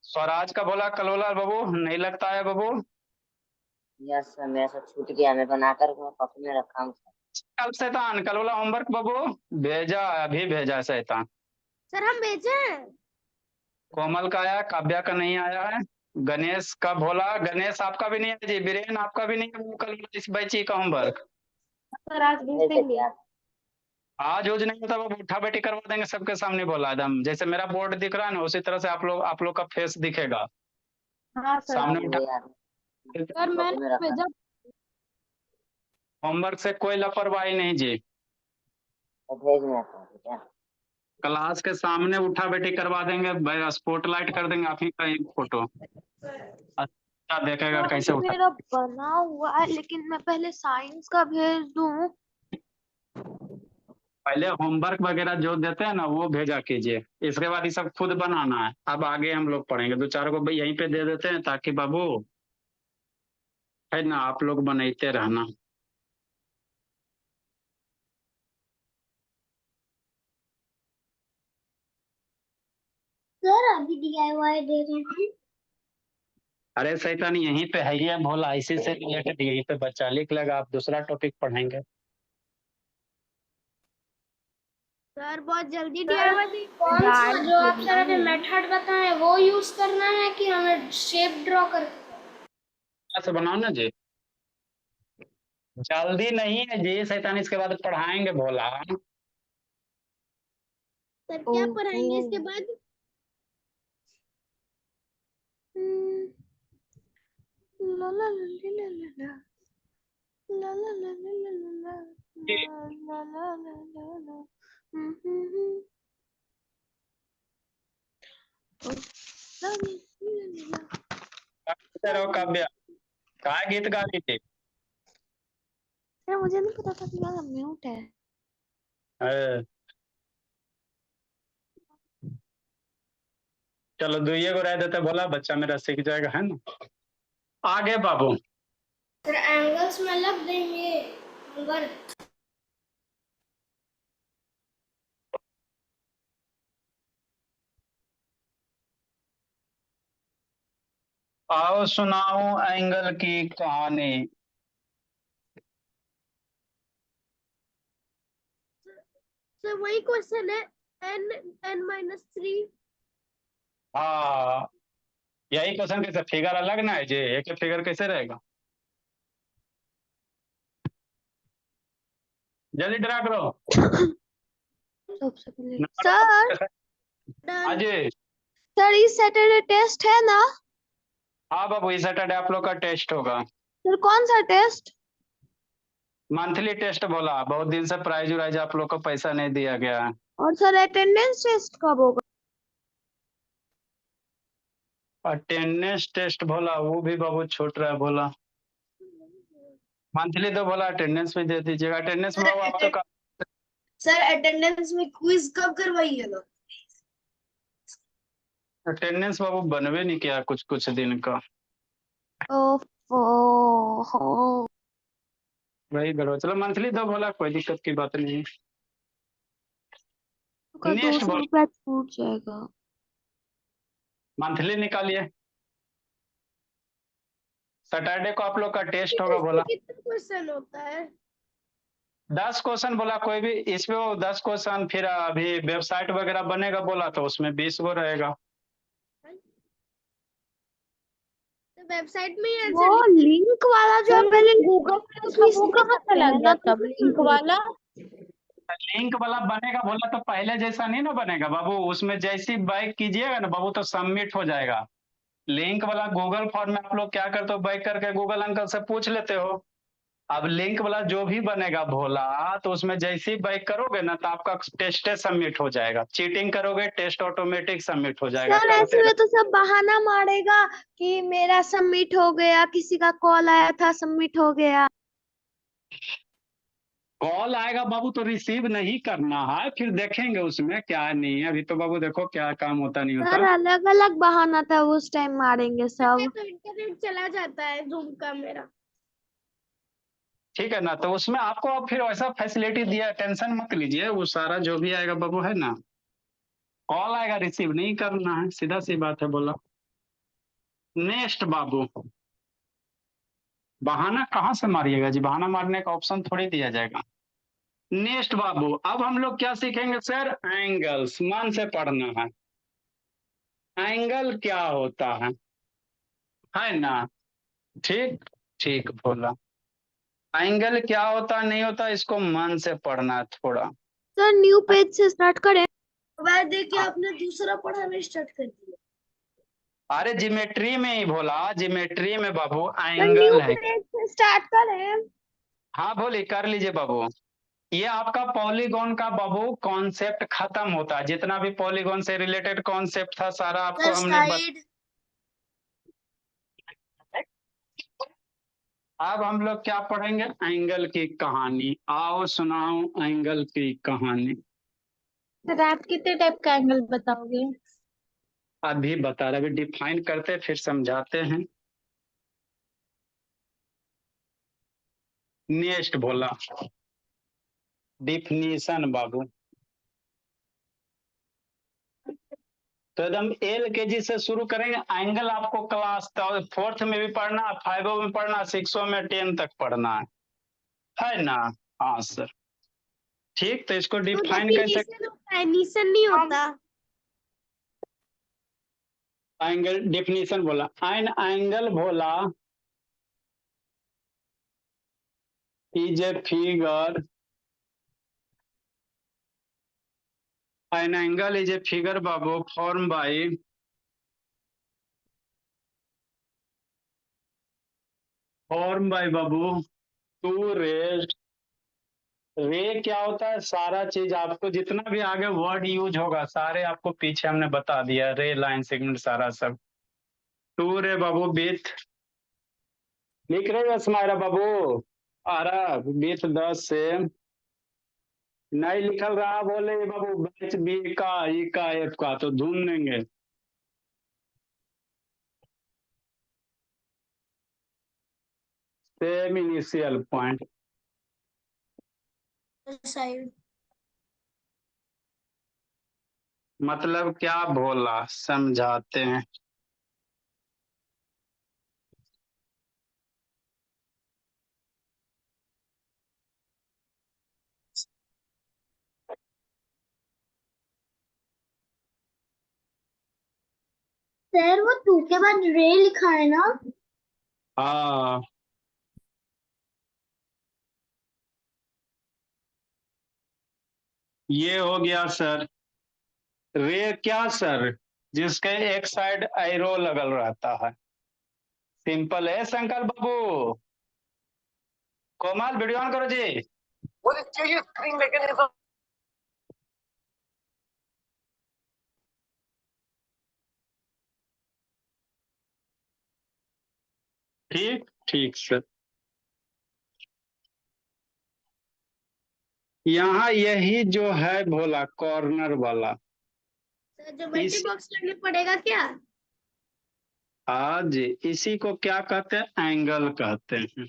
स्वराज का बोला कलोला बाबू, नहीं लगता है बाबू। यस सर, मेरा सब छूट गया, मैं बनाकर कॉपी में रखा हूँ सर। कल शैतान कलोला होमवर्क बाबू भेजा, अभी भेजा शैतान। सर हम भेजे। कोमल का आया, काव्या का नहीं आया है, गणेश का भोला, गणेश आपका भी नहीं है जी, बीरेन आपका भी नहीं है कल इस बैची का होमवर्क। सर आज भेज देंगे। आज यूज नहीं होता, वो उठा बैठी करवा देंगे सबके सामने, बोला एकदम जैसे मेरा बोर्ड दिख रहा है ना उसी तरह से आप लोग का फेस दिखेगा हाँ सर। सामने मुझे उठा। याद सर मैंने कॉपी में रखा भेजा। होमवर्क से कोई लापरवाही नहीं जी, तो भेज में था, ठीक है। क्लास के सामने उठा बैठी करवा देंगे, स्पॉटलाइट कर देंगे आप ही का एक फोटो, अच्छा देखेगा सर कैसे उठा। मेरा बना हुआ है, लेकिन मैं पहले साइंस का भेज दूं। पहले होमवर्क वगैरह जो देते हैं ना वो भेजा कीजिए, इसके बाद ये सब खुद बनाना है। अब आगे हम लोग पढ़ेंगे, 2 4 को भाई यहीं पे दे देते हैं ताकि बाबू है ना आप लोग बनाते रहना। सर अभी DIY दे रहे हैं। अरे शैतान यहीं पे है ये भोला, इसी से रिलेटेड यहीं पे बच्चा लिख लेगा, आप दूसरा टॉपिक पढ़ेंगे। सर बहुत जल्दी DIY कौन सा जो आप सर अभी मेथड बताएं वो यूज करना है कि हमें शेप ड्रॉ कर? ऐसे बनाओ ना जी, जल्दी नहीं है जी शैतान, इसके बाद पढ़ाएंगे भोला। सर क्या पढ़ाएंगे इसके बाद? ला ला ला ला ला ला ला ला ला ला ला ला ला ला ला ला। रहो काव्या, कहा गीत गा रही थी? सर मुझे नहीं पता था कि मेरा म्यूट है। अ, चलो 2 को रह देते भोला, बच्चा मेरा सीख जाएगा, है ना। आगे बाबू, सर एंगल्स में लग देंगे नंबर। आओ सुनाओ एंगल की कहानी। सर वही क्वेश्चन है, n-3। हाँ यही क्वेश्चन, कैसे फिगर अलग ना है जी, एक फिगर कैसे रहेगा? जल्दी ड्रा करो। सबसे पहले नंबर सर हाँ जी, सर इस सैटरडे टेस्ट है ना? हाँ बाबू इस सैटरडे आप लोग का टेस्ट होगा, सर कौन सा टेस्ट? मंथली टेस्ट बोला, बहुत दिन से प्राइज वाइज आप लोग को पैसा नहीं दिया गया है। और सर अटेंडेंस टेस्ट कब होगा? अटेंडेंस टेस्ट बोला वो भी बाबू छूट रहा है बोला, मंथली तो बोला अटेंडेंस भी दे दीजिएगा। अटेंडेंस में बाबू आप तो सर अटेंडेंस में क्विज कब करवाइएगा? अटेंडेंस बाबू बनवे नहीं किया कुछ कुछ दिन का, ओफो। वही गड़बड़। चलो मंथली दो बोला, कोई दिक्कत की बात नहीं है। का नेक्स्ट 200 बोल, रुपया छूट जाएगा। मंथली निकालिए, सैटरडे को आप लोग का टेस्ट होगा बोला। कितना क्वेश्चन होता है? 10 क्वेश्चन बोला, कोई भी इसमें वो 10 क्वेश्चन, फिर अभी वेबसाइट वगैरह बनेगा बोला तो उसमें 20 को रहेगा। तो वेबसाइट में ही वो आंसर लिंक वाला जो सर पहले गूगल पे उसका वो कहाँ चला गया तब लिंक वाला? लिंक वाला बनेगा बोला तो पहले जैसा नहीं ना बनेगा बाबू, उसमें जैसी बैक कीजिएगा ना बाबू तो सबमिट हो जाएगा। लिंक वाला गूगल फॉर्म में आप लोग क्या करते हो, बैक करके गूगल अंकल से पूछ लेते हो, अब लिंक वाला जो भी बनेगा भोला, तो उसमें जैसे ही बैक करोगे ना तो आपका टेस्ट सबमिट हो जाएगा। चीटिंग करोगे टेस्ट ऑटोमेटिक सबमिट हो जाएगा। सर करते ऐसे में तो सब बहाना मारेगा कि मेरा सबमिट हो गया, किसी का कॉल आया था सबमिट हो गया। कॉल आएगा बाबू तो रिसीव नहीं करना है, फिर देखेंगे उसमें क्या नहीं है। अभी तो बाबू देखो क्या काम होता नहीं सर होता। अलग अलग बहाना था, उस टाइम मारेंगे सब। तो इंटरनेट चला जाता है जूम का मेरा। ठीक है ना, तो उसमें आपको अब फिर वैसा फैसिलिटी दिया, टेंशन मत लीजिए। वो सारा जो भी आएगा बाबू है ना, कॉल आएगा रिसीव नहीं करना है, सीधा सी बात है। बोला नेक्स्ट बाबू, बहाना कहाँ से मारिएगा जी, बहाना मारने का ऑप्शन थोड़ी दिया जाएगा। नेक्स्ट बाबू, अब हम लोग क्या सीखेंगे सर, एंगल्स। मन से पढ़ना है, एंगल क्या होता है ना। ठीक ठीक बोला, एंगल क्या होता नहीं होता इसको मन से पढ़ना है थोड़ा। सर न्यू पेज से स्टार्ट करें। मोबाइल देख के आपने दूसरा पढ़ाना स्टार्ट कर दिया। अरे जिमेट्री में ही बोला, जिमेट्री में बाबू सर न्यू एंगल है। पेज से स्टार्ट करें। हाँ बोली, कर लीजिए बाबू। ये आपका पॉलीगॉन का बाबू कॉन्सेप्ट खत्म होता है। जितना भी पॉलीगॉन से रिलेटेड कॉन्सेप्ट था सारा आपको हमने साइड अब हम लोग क्या पढ़ेंगे, एंगल की कहानी। आओ सुनाओ एंगल की कहानी। सर आप कितने टाइप का एंगल बताओगे? अभी बता रहे, अभी डिफाइन करते फिर समझाते हैं। नेक्स्ट बोला डिफिनीशन बाबू। तो एकदम LKG से शुरू करेंगे। एंगल आपको क्लास 4th में भी पढ़ना, 5 में पढ़ना, 6 में 10 तक पढ़ना है ना। हाँ सर, ठीक। तो इसको तो डिफाइन कैसे, डेफिनेशन होता है, निशन नहीं होता। एंगल डिफिनीशन बोला, एन एंगल बोला is a figure, an angle is a figure बाबू फॉर्म बाय बाबू टू रेज। रे क्या होता है, सारा चीज आपको जितना भी आगे वर्ड यूज होगा सारे आपको पीछे हमने बता दिया, रे लाइन सेगमेंट सारा सब। टू रे बाबू विथ, लिख रहे हो स्माइरा बाबू, आ रहा विथ 10 नहीं लिखल रहा बोले बाबू, बैच बी का ई का एफ का तो ढूंढ लेंगे। सेम इनिशियल पॉइंट, साइड मतलब क्या बोला समझाते हैं। सर वो टू के बाद रे लिखा है ना। हाँ ये हो गया सर। रे क्या सर, जिसके एक साइड एरो लगल रहता है। सिंपल है शंकर बाबू। कोमल वीडियो ऑन करो जी। ठीक ठीक सर। यहाँ यही जो है भोला कॉर्नर वाला, सर ज्योमेट्री इस बॉक्स करने पड़ेगा क्या? आज इसी को क्या कहते हैं, एंगल कहते हैं।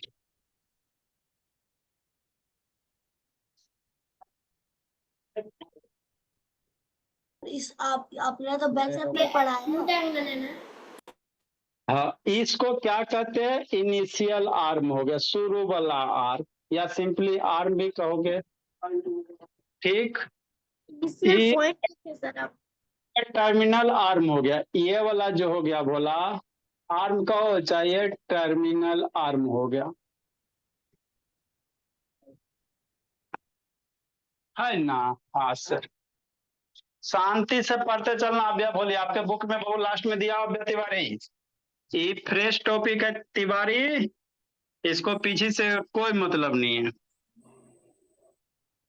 इस आपने तो बैकअप में पढ़ाया है ना। हाँ इसको क्या कहते हैं, इनिशियल आर्म हो गया, शुरू वाला आर्म, या सिंपली आर्म भी कहोगे। ठीक, इनिशियल ये पॉइंट है सर आप। टर्मिनल आर्म हो गया, ये वाला जो हो गया बोला आर्म कहो चाहिए, टर्मिनल आर्म हो गया है ना। हाँ सर, शांति से पढ़ते चलना। अभ्या बोलिए, आपके बुक में बहुत लास्ट में दिया अभ्या तिवारी, ये फ्रेश टॉपिक है तिवारी। इसको पीछे से कोई मतलब नहीं है।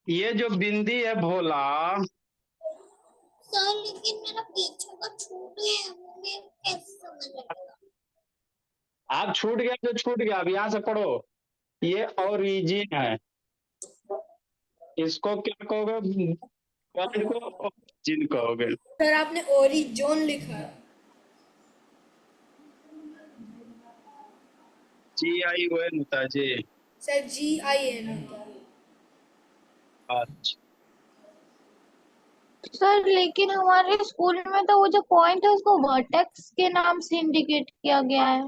ये जो बिंदी है भोला, सर लेकिन मेरा पीछे का छूट गया, मुझे कैसे समझ आएगा? आप छूट गया जो छूट गया, अब यहाँ से पढ़ो। ये ओरिजिन है, इसको क्या कहोगे? पॉइंट को ओरिजिन कहोगे। सर आपने ओरिजोन लिखा है। GION होता है जी। सर GIN होता है। अच्छा, सर लेकिन हमारे स्कूल में तो वो जो पॉइंट है उसको वर्टेक्स के नाम से इंडिकेट किया गया है।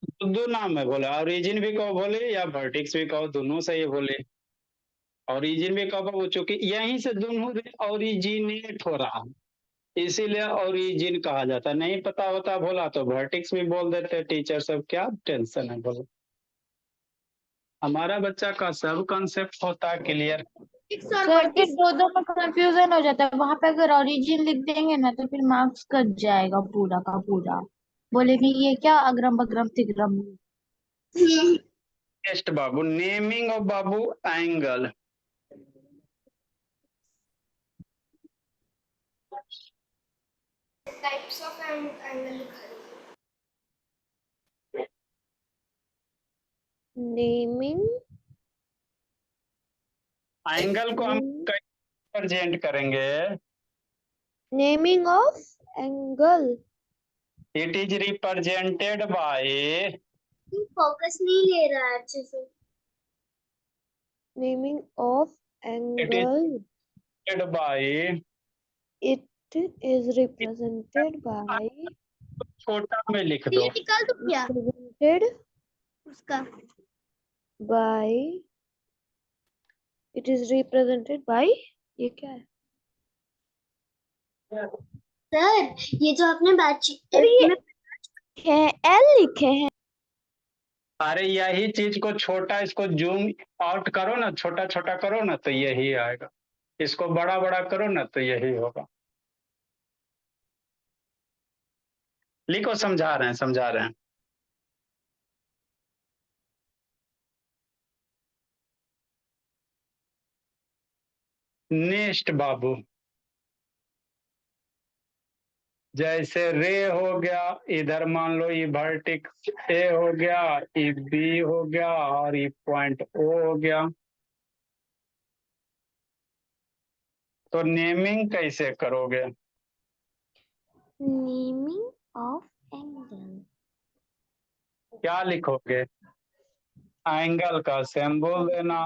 तो दो नाम है बोले, ओरिजिन भी कहो बोले या वर्टेक्स भी कहो, दोनों सही है बोले। ओरिजिन भी कहो वो, चूंकि यहीं से दोनों ओरिजिनेट हो रहा है, इसीलिए ओरिजिन कहा जाता है। नहीं पता होता बोला तो वर्टेक्स भी बोल देते टीचर सब, क्या टेंशन है बोलो। हमारा बच्चा का सब कंसेप्ट होता है क्लियर। सर फिर दो दो में कंफ्यूजन हो जाता है, वहां पे अगर ओरिजिन लिख देंगे ना तो फिर मार्क्स कट जाएगा पूरा का पूरा, बोलेंगे ये क्या अग्रम बग्रम तिग्रम। नेक्स्ट बाबू, नेमिंग ऑफ बाबू एंगल। टाइप्स ऑफ एंगल लिखा है। नेमिंग एंगल को हम कैसे रिप्रेजेंट करेंगे? Naming of angle. It is represented by, फोकस नहीं ले रहा है अच्छे से। Naming of it is angle by, it is represented by छोटा में लिख दो। निकाल दो क्या रिप्रेजेंटेड उसका? By it is represented by, ये क्या है? सर ये जो आपने बातचीत अरे ये में है एल लिखे हैं। अरे यही चीज को छोटा, इसको जूम आउट करो ना, छोटा छोटा करो ना तो यही आएगा। इसको बड़ा बड़ा करो ना तो यही होगा। लिखो, समझा रहे हैं समझा रहे हैं। नेक्स्ट बाबू, जैसे रे हो गया, इधर मान लो ये वर्टिक्स ए हो गया, ये बी हो गया और ये पॉइंट ओ हो गया। तो नेमिंग कैसे करोगे? नेमिंग ऑफ एंगल क्या लिखोगे? एंगल का सिंबल देना,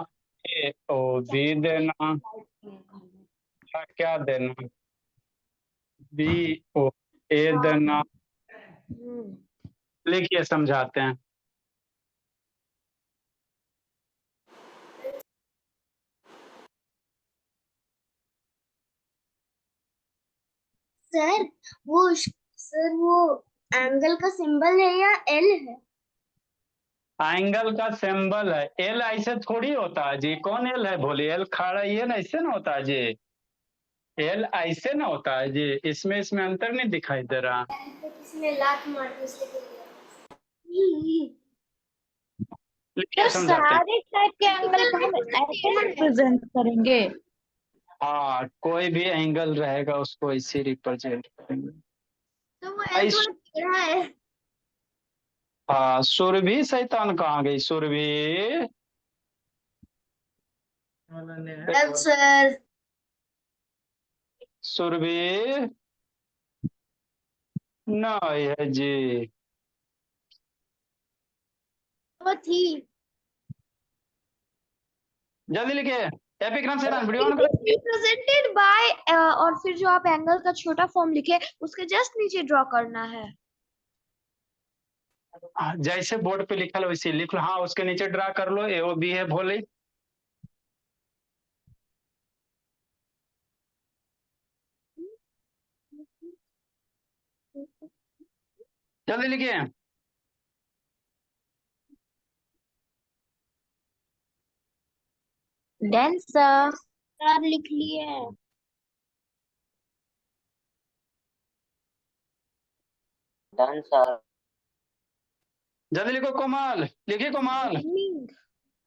ए ओ बी देना, क्या देना, बी ओ ए देना। लिखिए समझाते हैं। सर वो एंगल का सिंबल है या एल है? एंगल का सिंबल है, एल ऐसे थोड़ी होता है जी। कौन एल है बोले? एल खड़ा ये ना, ऐसे ना होता है जी। एल ऐसे ना होता है जी, इसमें इसमें अंतर नहीं दिखाई दे रहा। किसी ने लात मार के इसलिए गिर गया। लिखिए तो समझाते हैं। सारे टाइप के एंगल को हम ऐसे रिप्रेजेंट करेंगे। हाँ, कोई भी एंगल रहेगा उसको इसे रिप्रेजेंट करेंगे। तो वो एल ऐस- थोड़ा टेढ़ा है। हाँ, सुरभि शैतान कहाँ गई? सुरभि, एल सर सुरभि नहीं है जी। वो थी। जल्दी लिखिए। एपिग्राम शैतान video on it is represented bye, और फिर जो आप एंगल का छोटा फॉर्म लिखे उसके जस्ट नीचे ड्रॉ करना है। जैसे बोर्ड पे लिखा लो वैसे लिख लो। हाँ, उसके नीचे ड्रा कर लो, ए ओ बी है भोले। जल्दी लिखिए। डेंसर। सर लिख लिए। Done sir. जल्दी लिखो कोमल, लिखिए कोमल। Naming.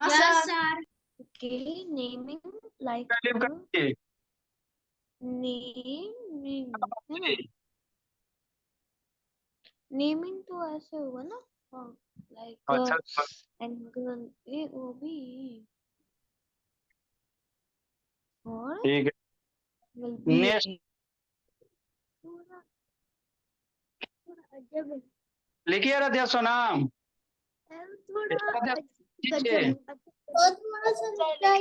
Yes, sir. Okay, naming like lip करके। naming है ना? नेमिंग तो ऐसे होगा ना, हाँ, अच्छा like angle A O B और ठीक है। will be नेक्स्ट थोड़ा थोड़ा अजब है, लिखिए आराध्या सोना। थोड़ा आराध्या गजब नीचे। बहुत थोड़ा सा लगता है।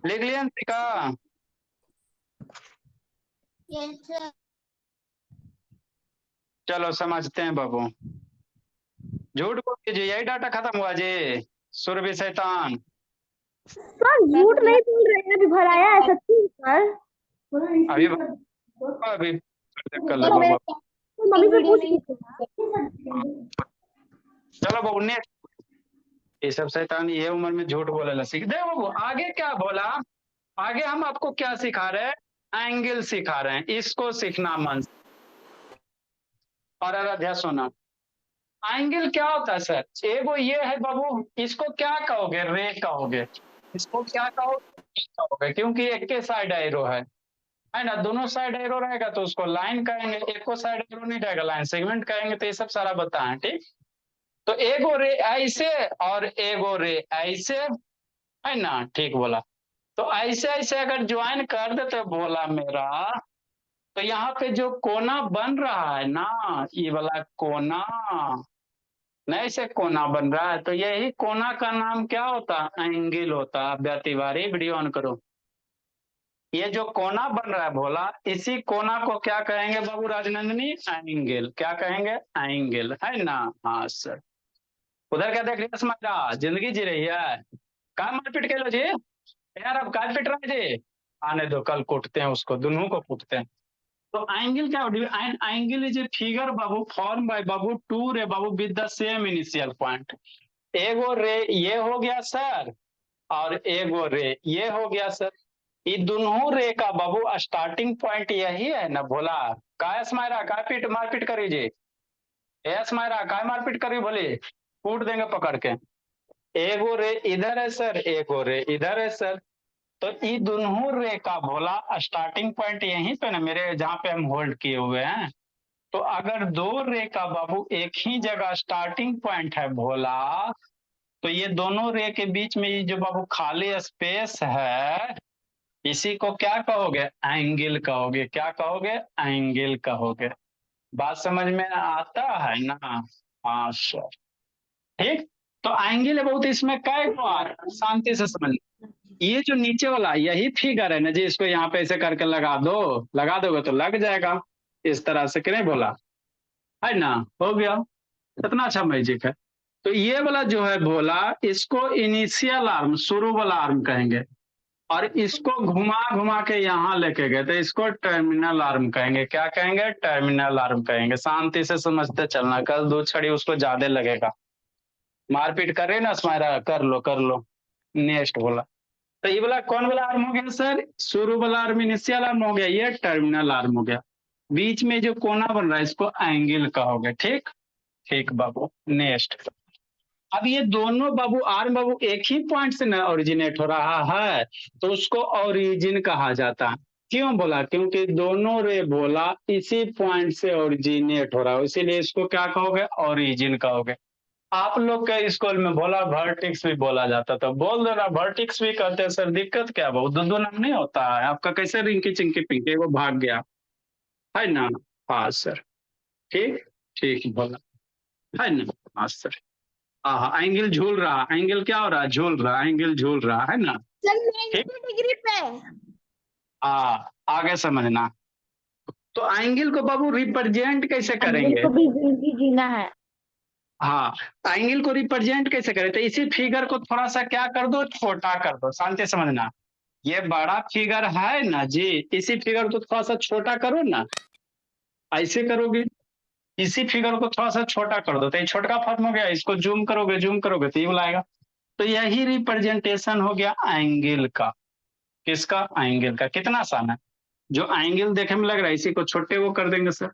लिख लिया अंतिका। Yes, sir. चलो समझते हैं बाबू। झूठ बोल दीजिए, यही डाटा खत्म हुआ जी। सुरभि शैतान। सर झूठ नहीं बोल रहे हैं, अभी भराया है सच्ची सर। अभी अभी कर लो बाबू। मम्मी से पूछ ली। चलो बाबू नेक्स्ट। ये सब शैतान ये उम्र में झूठ बोले सीख दे बाबू। आगे क्या बोला, आगे हम आपको क्या सिखा रहे हैं, एंगल सिखा रहे हैं, इसको सीखना मन से। और आराध्या सोना, एंगल क्या होता है सर? एगो ये है बाबू, इसको क्या कहोगे, रे कहोगे। इसको क्या कहोगे, क्योंकि एक के साइड एरो है ना। दोनों साइड एरो रहेगा तो उसको लाइन कहेंगे, एक को साइड एरो नहीं रहेगा लाइन सेगमेंट कहेंगे। तो ये सब सारा बताएं, ठीक। तो एगो रे ऐसे और एगो रे ऐसे है ना, ठीक बोला। तो ऐसे ऐसे अगर ज्वाइन कर दे तो बोला मेरा, तो यहाँ पे जो कोना बन रहा है ना, ये वाला कोना, नहीं से कोना बन रहा है, तो यही कोना का नाम क्या होता है, एंगल होता है। व्यतिवारी वीडियो ऑन करो। ये जो कोना बन रहा है भोला, इसी कोना को क्या कहेंगे बाबू राजनंदिनी, एंगल। क्या कहेंगे, एंगल, है ना। हाँ सर। उधर क्या देख लिया समाजा, जिंदगी जी रही है। कहा मारपीट के लो जी यार, अब काय पिट रहा है जी। आने दो, कल कूटते हैं उसको, दोनों को कूटते हैं। तो एंगल क्या होती है, एंगल इज ए फिगर बाबू फॉर्म बाय बाबू टू रे बाबू with the same initial point. एगो रे ये हो गया सर, और एगो रे ये हो गया सर। ये दोनों रे का बाबू स्टार्टिंग पॉइंट यही है ना भोला। काय स्माइरा, काय पीट मारपीट करी जी। स्माइरा काय मारपीट करी बोली, कूट देंगे पकड़ के। एगो रे इधर है सर, एगो रे इधर है सर। तो ये दोनों रे का भोला स्टार्टिंग पॉइंट यहीं पे ना मेरे, जहां पे हम होल्ड किए हुए हैं। तो अगर दो रे का बाबू एक ही जगह स्टार्टिंग पॉइंट है भोला, तो ये दोनों रे के बीच में ये जो बाबू खाली स्पेस है, इसी को क्या कहोगे, एंगल कहोगे। क्या कहोगे, एंगल कहोगे। बात समझ में आता है ना। हाँ सर, ठीक। तो एंगल है बहुत, इसमें कै बार, शांति से समझ। ये जो नीचे वाला यही फिगर है ना जी, इसको यहाँ पे ऐसे करके लगा दो, लगा दोगे तो लग जाएगा इस तरह से, कि नहीं बोला, है ना। हो गया, कितना अच्छा मैजिक है। तो ये वाला जो है भोला, इसको इनिशियल आर्म, शुरू वाला आर्म कहेंगे। और इसको घुमा घुमा के यहाँ लेके गए तो इसको टर्मिनल आर्म कहेंगे। क्या कहेंगे, टर्मिनल आर्म कहेंगे। शांति से समझते चलना, कल दो छड़ी उसको ज्यादा लगेगा। मारपीट कर रहे ना स्माइरा, कर लो कर लो। नेक्स्ट बोला, तो ये वाला कौन वाला आर्म हो गया सर, शुरू वाला आर्म इनिशियल आर्म हो गया, ये टर्मिनल आर्म हो गया। बीच में जो कोना बन रहा है इसको एंगल कहोगे, ठीक। ठीक बाबू, नेक्स्ट। अब ये दोनों बाबू आर्म बाबू एक ही पॉइंट से ना ओरिजिनेट हो रहा है, तो उसको ओरिजिन कहा जाता है। क्यों बोला, क्योंकि दोनों रे बोला इसी पॉइंट से ओरिजिनेट हो रहा है, इसीलिए इसको क्या कहोगे, ओरिजिन कहोगे। आप लोग के स्कूल में बोला वर्टिक्स भी बोला जाता था, बोल दे रहा वर्टिक्स भी कहते हैं सर, दिक्कत क्या बहुत, दो दो नाम नहीं होता है आपका। कैसे रिंकी चिंकी पिंकी वो भाग गया, है ना। हाँ सर, ठीक। ठीक बोला, है ना। हाँ सर। हाँ, एंगल झूल रहा, एंगल क्या हो रहा है, झूल रहा, एंगल झूल रहा, है ना। सर 90 डिग्री पे। आगे समझना। तो एंगल को बाबू रिप्रेजेंट कैसे करेंगे, को भी जिंदगी जीना है। हाँ, एंगल को रिप्रेजेंट कैसे करें, तो इसी फिगर को थोड़ा सा क्या कर दो, छोटा कर दो। शांति समझना, ये बड़ा फिगर है ना जी, इसी फिगर को थोड़ा सा छोटा करो ना, ऐसे करोगे। इसी फिगर को थोड़ा सा छोटा कर दो तो ये छोटा फॉर्म हो गया, इसको जूम करोगे जूम करोगे तो ये बुलाएगा। तो यही रिप्रेजेंटेशन हो गया एंगल का। किसका, एंगल का। कितना आसान है, जो एंगल देखने में लग रहा है इसी को छोटे वो कर देंगे सर।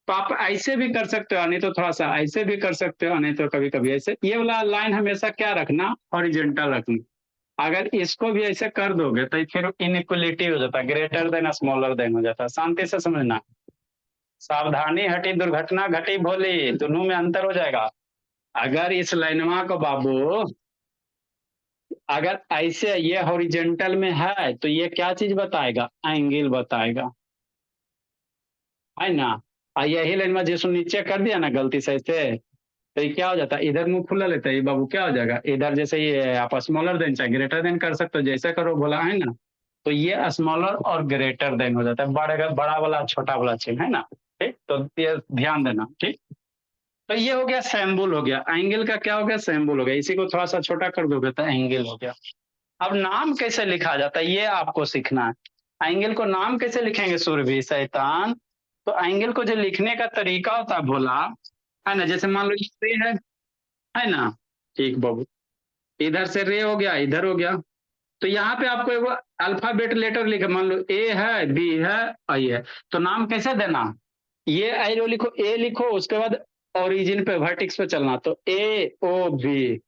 तो आप ऐसे भी कर सकते हो, नहीं तो थोड़ा सा ऐसे भी कर सकते हो, नहीं तो कभी कभी ऐसे। ये वाला लाइन हमेशा क्या रखना, हॉरिजेंटल रखना। अगर इसको भी ऐसे कर दोगे तो फिर इनइक्वलिटी हो जाता है, ग्रेटर देन स्मॉलर देन हो जाता है। शांति से समझना, सावधानी हटी दुर्घटना घटी भोली, दोनों में अंतर हो जाएगा। अगर इस लाइनवा को बाबू अगर ऐसे ये हॉरिजेंटल में है तो ये क्या चीज बताएगा, एंगल बताएगा, है ना। और यही लाइन में जिसको नीचे कर दिया ना गलती से ऐसे, तो ये क्या हो जाता है, इधर मुंह खुला लेता है ये बाबू, क्या हो जाएगा इधर, जैसे ये आप स्मॉलर देन चाहे ग्रेटर देन कर सकते हो, जैसे करो बोला है ना। तो ये स्मॉलर और ग्रेटर देन हो जाता है, बड़ा वाला छोटा वाला चिन्ह, है ना। ठीक, तो ये ध्यान देना। ठीक, तो ये हो गया सिंबल, हो गया एंगल का, क्या हो गया सिंबल हो गया। इसी को थोड़ा सा छोटा कर दोगे तो एंगल हो गया। अब नाम कैसे लिखा जाता है ये आपको सीखना है। एंगल को नाम कैसे लिखेंगे सूरभी शैतान, तो एंगल को जो लिखने का तरीका होता है भोला, है ना, जैसे मान लो ये है ना। ठीक बाबू, इधर से रे हो गया, इधर हो गया। तो यहाँ पे आपको एक अल्फाबेट लेटर लिखे, मान लो ए है, बी है, आई है। तो नाम कैसे देना, ये एरो लिखो, ए लिखो, उसके बाद ओरिजिन पे वर्टिक्स पे चलना, तो ए ओ बी।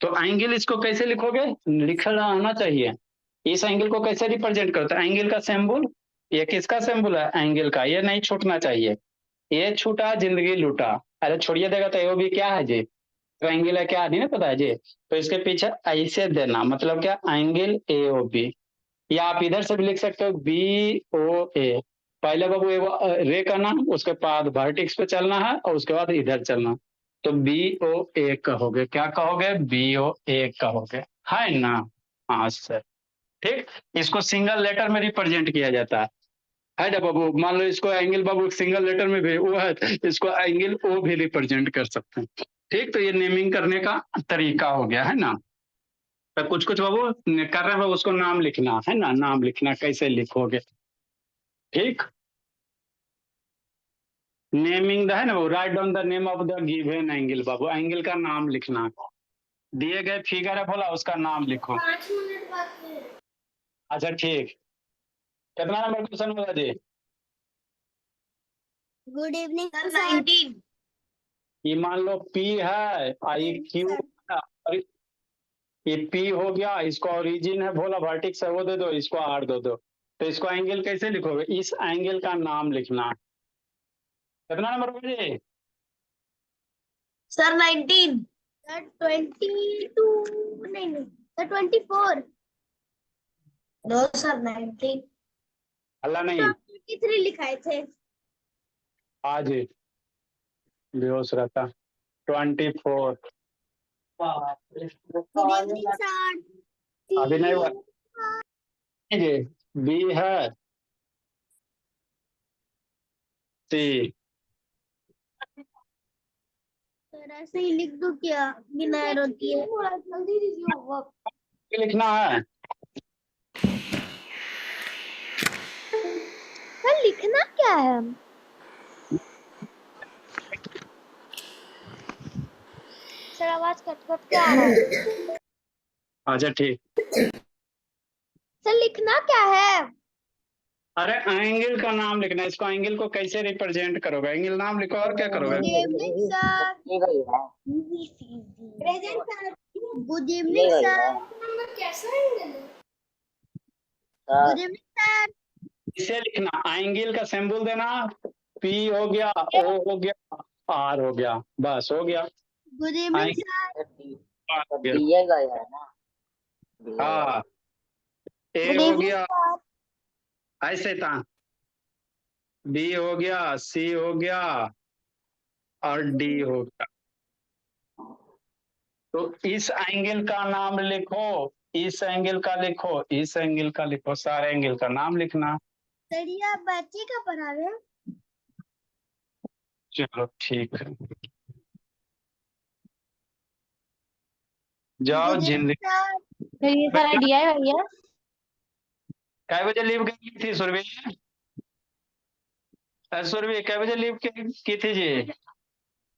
तो एंगल इसको कैसे लिखोगे, लिखना आना चाहिए। इस एंगल को कैसे रिप्रेजेंट करता है, एंगल का सिंबल, ये किसका सिंबल है, एंगल का। ये नहीं छूटना चाहिए, ये छूटा जिंदगी लूटा। अरे छोड़िए देगा तो ए भी क्या है जी, ट्रायंगल है क्या, नहीं ना पता है जी। तो इसके पीछे ऐसे देना, मतलब क्या, एंगल ए ओ बी। या आप इधर से भी लिख सकते हो बी ओ ए। पहले बाबू रे करना, उसके बाद वर्टिक्स पे चलना है और उसके बाद इधर चलना। तो बी ओ ए कहोगे, क्या कहोगे, बी ओ ए कहोगे, है ना। हाँ सर, ठीक। इसको सिंगल लेटर में रिप्रेजेंट किया जाता है ना बाबू। मान लो इसको एंगल बाबू सिंगल लेटर में भी वो है, इसको एंगल ओ भी रिप्रेजेंट कर सकते हैं। ठीक, तो ये नेमिंग करने का तरीका हो गया, है ना। तो कुछ कुछ बाबू कर रहे हैं उसको नाम लिखना, है ना, नाम लिखना कैसे लिखोगे। ठीक, नेमिंग है ना, write down the name of the given angle Babu, angle का नाम लिखना, दिए गए फिगर है बोला उसका नाम लिखो। 5 मिनट बाकी है। अच्छा ठीक, कितना नंबर क्वेश्चन होगा जी। Good evening sir. 19। ये मान लो P है, आई क्यू, ये P हो गया, इसको ओरिजिन है बोला, वर्टिक्स है वो दे दो, इसको R दे दो। तो इसको एंगल कैसे लिखोगे, इस एंगल का नाम लिखना। कितना नंबर होगा जी सर 19। सर 22 नहीं सर 24। No sir 19। अल्लाह नहीं, 23 लिखाए थे। आज बेहोश रहता 24। Good evening sir. अभी नहीं हुआ जी, बी है, सी। सर ऐसे ही लिख दो क्या, बिना एरो किए। थोड़ा जल्दी दीजिए होमवर्क। लिखना है, सर लिखना क्या है, सर आवाज कट कट के आ रहा है। अच्छा ठीक। सर लिखना क्या है, अरे एंगल का नाम लिखना है, इसको एंगल को कैसे रिप्रेजेंट करोगे, एंगल नाम लिखो और क्या करोगे। Good evening sir. ठीक है यार। Present sir. गुड ठीक इवनिंग है सर। यार। नंबर कैसा है? Sir good evening sir. इसे लिखना, एंगल का सिंबल देना, P हो गया, O हो गया, R हो गया, बस हो गया। Good evening angle sir. R हो गया। दिएगा यार ना, दिएगा। हाँ, A गुड हो इवनिंग गया, सर, ऐसे था, B हो गया, C हो गया और D हो गया। तो इस एंगल का नाम लिखो, इस एंगल का लिखो, इस एंगल का लिखो, सारे एंगल का नाम लिखना। सर ये आप बच्चे का पढ़ा रहे हैं? चलो ठीक है, जाओ गुड इवनिंग जिंदगी। सर। तो ये सारा दिया है भैया। कै बजे लीव की थी सुरभि, सुरभि कै बजे लीव की थी जी।